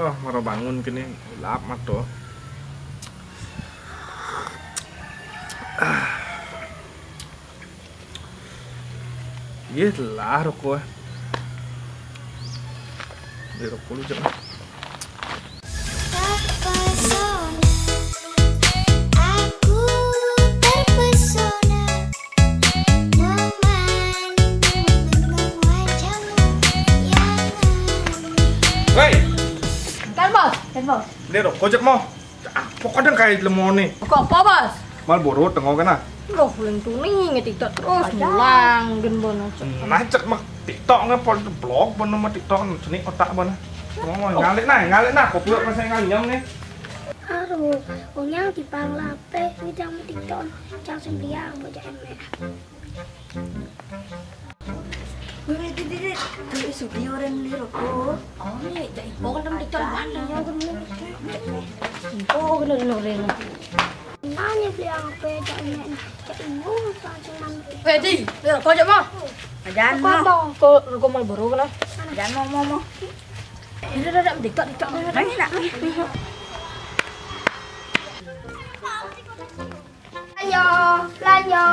Baru bangun kini lap mata. Iya lah rokok. Di rokok lu jangan. Bos. Dia rokok jat mau. Pokoknya kayak lemon nih. Kok apa, Bos? Marlboro tengok kan ah. Loh, paling tuning ngetiktok terus mulang gen bono. Macet mak TikTok kan pol blog bono mak TikTok sini otak bono. Ngomong ngalik nah kopi apa saya nganyam nih. Aduh, punya di panglape widang TikTok cang sembiang baca emek. Dede, tapi sudi orang lihat rokok. Oh nih, jadi pokok dalam TikTok mana yang kan oh, kena orang. Nanya bilang apa cak emek, cak ibu langsung mandi. Di, kau jam mau? Jangan mau. Kau Marlboro kan? Jangan mau. Ini ada TikTok mana? Nak. Lanyo.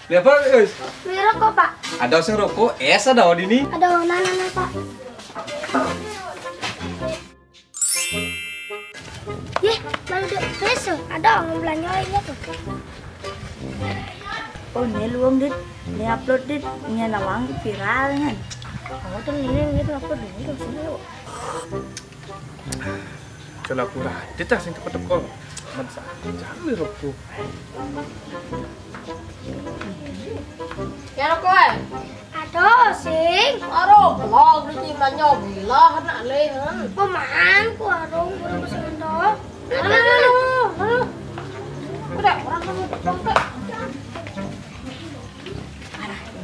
Lihat apa guys? Beli rokok Pak. Ada sing rokok, ada di ini. Aduh, nana Pak. Yeh, baru dek besok. Ada orang belanja lainnya tuh. Oh, ini luang dit, ini upload dit, ini nawang viral kan. Oh, tuh ini gitu upload dulu sini. Kalau aku radit sing cepet-cepet. Masa jangan rokok. Ya rokok. Aduh, sing. Aduh, blog di belanja belah nak lehen. Pemangku arung kurang kesendok. Aduh. Udah orang kamu sampai.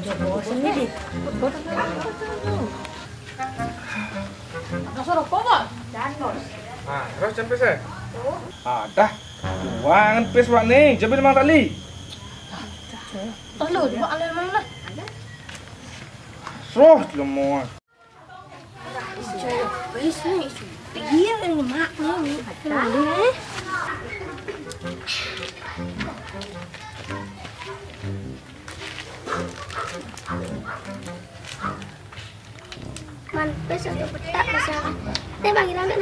Jogo sendiri. Ada rokok Bos? Dan bos. Ah, terus sampai saya. Ada. Uang pes pak nih, jadi memang tali. Oh lu, di bawah mana? Roh, lemon. Wis nih, Iya ini mak nih. Ada. Man, besok tuh petak besar. Teh bagi langgan.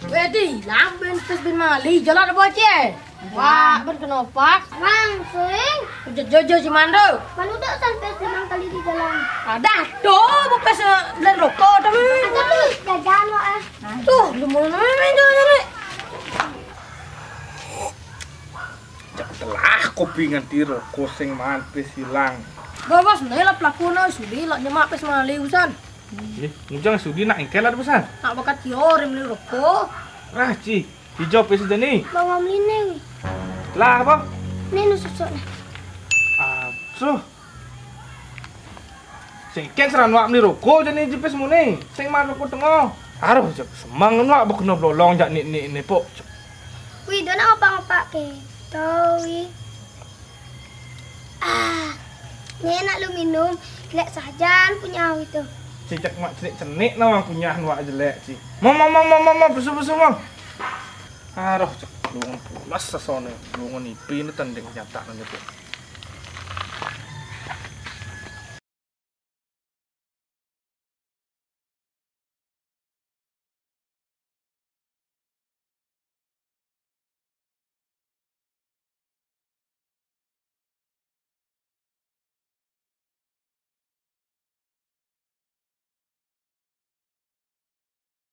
Wedi, lamben pes bin mali, jalan apa cie? Wah, ben kenapa? Bang, sing. Jojo si Mando. Man udah sampai 5 kali di jalan. Ada tuh, mau pes beli rokok tapi. Tapi jajan lo Tuh, lu mau main jalan. Telah kopi nganti rokok sing mantis hilang. Bos, nih lah pelakuna sudi lah nyemak pes mali usan. Ngujang sudi nak engkel ada pesan. Tak bakat kior beli rokok. Rah ci, hijau pes nih. Bang Omline. Lah apa? Nih nusuk nih. Asuh. Sing ken seran wak beli rokok jadi jepes muni. Sing man rokok tengah. Aduh, semang wak kena blolong jak ni pok. Wih, dona apa ke? Tahu. Ini enak lu minum. Lek sajan punya itu. Cicak mak cenik nawang punya wak jelek ci. Mama besu mang. Aduh, cek luang pulas sasone. Luang nipi ini tanding nyata nanti pok.